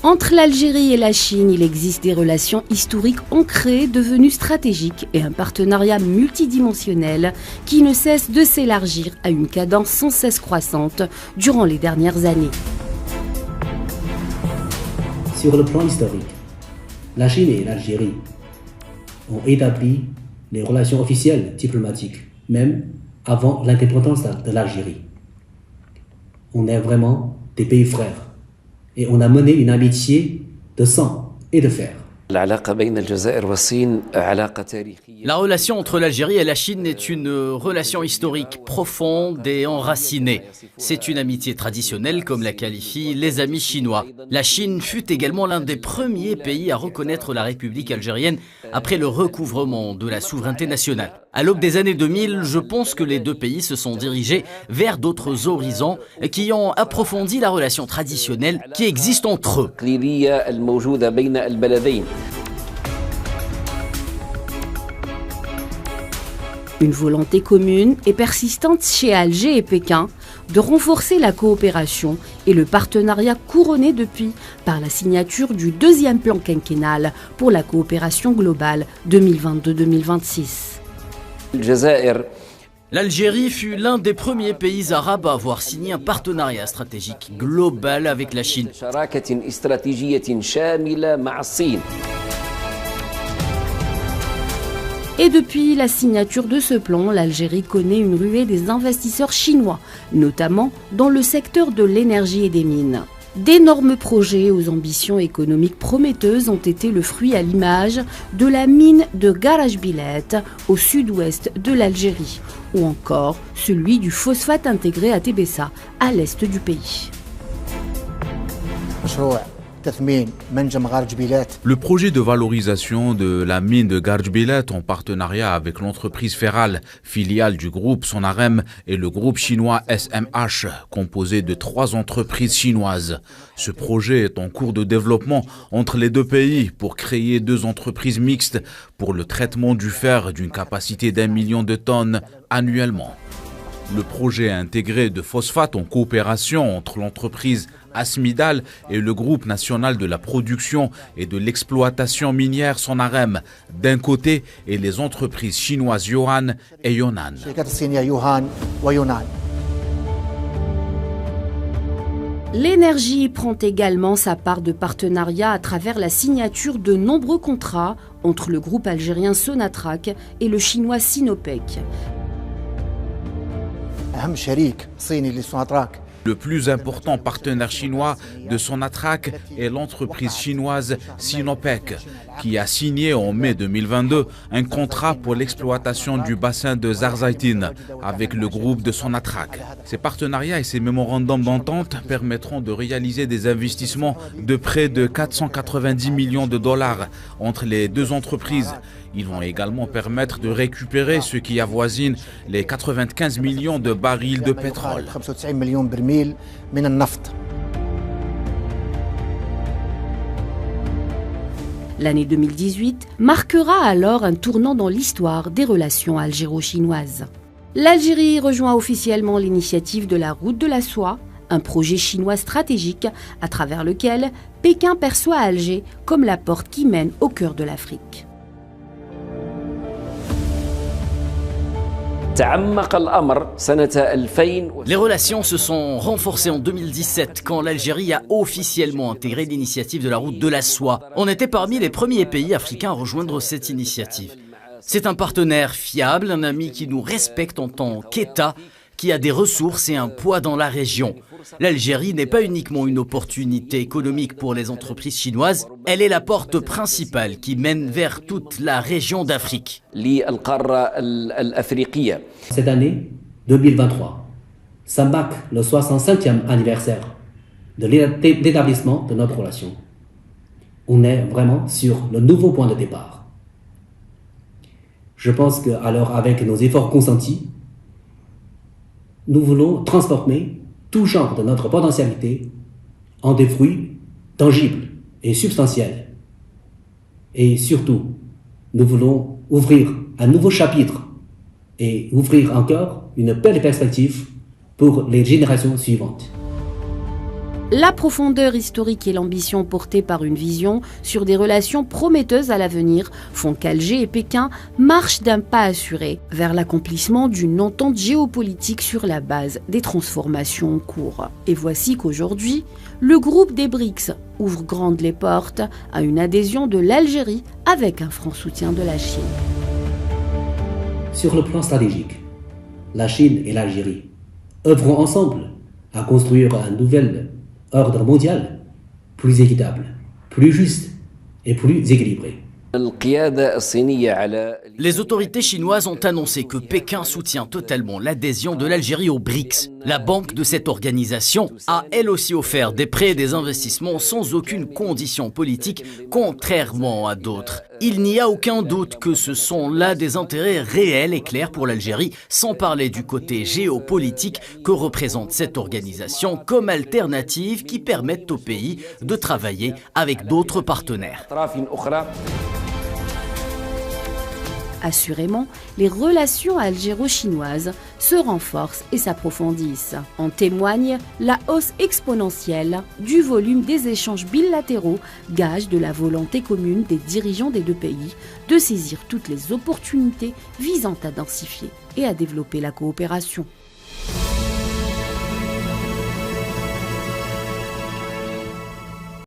Entre l'Algérie et la Chine, il existe des relations historiques ancrées, devenues stratégiques et un partenariat multidimensionnel qui ne cesse de s'élargir à une cadence sans cesse croissante durant les dernières années. Sur le plan historique, la Chine et l'Algérie ont établi les relations officielles diplomatiques, même avant l'indépendance de l'Algérie. On est vraiment des pays frères. Et on a mené une amitié de sang et de fer. La relation entre l'Algérie et la Chine est une relation historique profonde et enracinée. C'est une amitié traditionnelle comme la qualifient les amis chinois. La Chine fut également l'un des premiers pays à reconnaître la République algérienne après le recouvrement de la souveraineté nationale. À l'aube des années 2000, je pense que les deux pays se sont dirigés vers d'autres horizons qui ont approfondi la relation traditionnelle qui existe entre eux. Une volonté commune et persistante chez Alger et Pékin de renforcer la coopération et le partenariat couronné depuis par la signature du deuxième plan quinquennal pour la coopération globale 2022-2026. L'Algérie fut l'un des premiers pays arabes à avoir signé un partenariat stratégique global avec la Chine. Et depuis la signature de ce plan, l'Algérie connaît une ruée des investisseurs chinois, notamment dans le secteur de l'énergie et des mines. D'énormes projets aux ambitions économiques prometteuses ont été le fruit à l'image de la mine de Garajbilet au sud-ouest de l'Algérie, ou encore celui du phosphate intégré à Tébessa, à l'est du pays. Le projet de valorisation de la mine de Garajbilet en partenariat avec l'entreprise Ferral, filiale du groupe Sonarem et le groupe chinois SMH, composé de 3 entreprises chinoises. Ce projet est en cours de développement entre les deux pays pour créer 2 entreprises mixtes pour le traitement du fer d'une capacité d'1 million de tonnes annuellement. Le projet intégré de phosphate en coopération entre l'entreprise Asmidal et le groupe national de la production et de l'exploitation minière Sonarem d'un côté et les entreprises chinoises Yohan et Yunnan. L'énergie prend également sa part de partenariat à travers la signature de nombreux contrats entre le groupe algérien Sonatrach et le chinois Sinopec. Le plus important partenaire chinois de Sonatrach est l'entreprise chinoise Sinopec, qui a signé en mai 2022 un contrat pour l'exploitation du bassin de Zarzaitin avec le groupe de Sonatrach. Ces partenariats et ces mémorandums d'entente permettront de réaliser des investissements de près de 490 millions de dollars entre les deux entreprises. Ils vont également permettre de récupérer ce qui avoisine les 95 millions de barils de pétrole. L'année 2018 marquera alors un tournant dans l'histoire des relations algéro-chinoises. L'Algérie rejoint officiellement l'initiative de la Route de la Soie, un projet chinois stratégique à travers lequel Pékin perçoit Alger comme la porte qui mène au cœur de l'Afrique. Les relations se sont renforcées en 2017 quand l'Algérie a officiellement intégré l'initiative de la Route de la Soie. On était parmi les premiers pays africains à rejoindre cette initiative. C'est un partenaire fiable, un ami qui nous respecte en tant qu'État, qui a des ressources et un poids dans la région. L'Algérie n'est pas uniquement une opportunité économique pour les entreprises chinoises, elle est la porte principale qui mène vers toute la région d'Afrique. Cette année, 2023, s'embarque le 65e anniversaire de l'établissement de notre relation. On est vraiment sur le nouveau point de départ. Je pense que, alors, avec nos efforts consentis, nous voulons transformer tout genre de notre potentialité en des fruits tangibles et substantiels. Et surtout, nous voulons ouvrir un nouveau chapitre et ouvrir encore une belle perspective pour les générations suivantes. La profondeur historique et l'ambition portée par une vision sur des relations prometteuses à l'avenir font qu'Alger et Pékin marchent d'un pas assuré vers l'accomplissement d'une entente géopolitique sur la base des transformations en cours. Et voici qu'aujourd'hui, le groupe des BRICS ouvre grandes les portes à une adhésion de l'Algérie avec un franc soutien de la Chine. Sur le plan stratégique, la Chine et l'Algérie œuvront ensemble à construire un nouvel ordre mondial plus équitable, plus juste et plus équilibré. Les autorités chinoises ont annoncé que Pékin soutient totalement l'adhésion de l'Algérie aux BRICS. La banque de cette organisation a elle aussi offert des prêts et des investissements sans aucune condition politique, contrairement à d'autres. Il n'y a aucun doute que ce sont là des intérêts réels et clairs pour l'Algérie, sans parler du côté géopolitique que représente cette organisation comme alternative qui permettent au pays de travailler avec d'autres partenaires. Assurément, les relations algéro-chinoises se renforcent et s'approfondissent. En témoigne la hausse exponentielle du volume des échanges bilatéraux, gage de la volonté commune des dirigeants des deux pays de saisir toutes les opportunités visant à densifier et à développer la coopération.